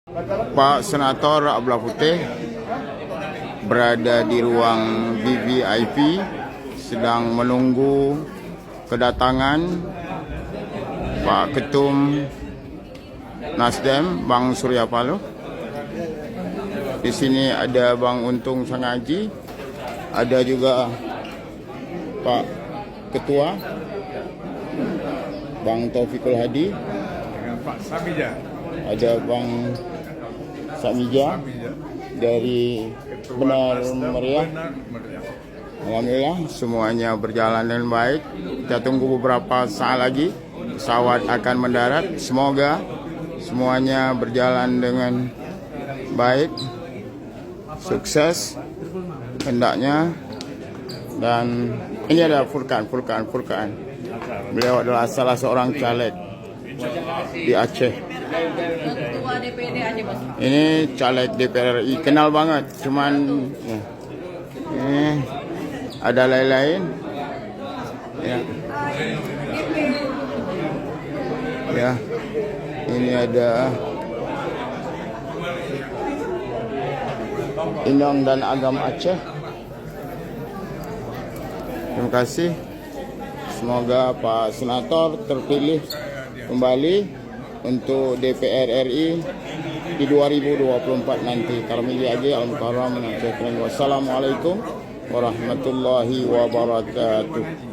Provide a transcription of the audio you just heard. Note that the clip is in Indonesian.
Pak Senator Abdullah Putih berada di ruang VVIP sedang menunggu kedatangan Pak Ketum Nasdem Bang Surya Paloh. Di sini ada Bang Untung Sangaji, ada juga Pak Ketua Bang Taufikul Hadi, dengan Pak Samija, ada Bang Samija dari Benar Meriah. Alhamdulillah semuanya berjalan dengan baik. Kita tunggu beberapa saat lagi pesawat akan mendarat. Semoga semuanya berjalan dengan baik, sukses hendaknya. Dan ini ada Furkan. Beliau adalah salah seorang caleg di Aceh. Ketua DPD Aceh, Bos. Ini caleg DPR RI, kenal banget. Cuman ada lain-lain. Ya, ini ada Indang dan Agama Aceh. Terima kasih. Semoga Pak Senator terpilih kembali untuk DPR RI di 2024 nanti. Karmili Agi Al-Mukarram. Wassalamualaikum warahmatullahi wabarakatuh.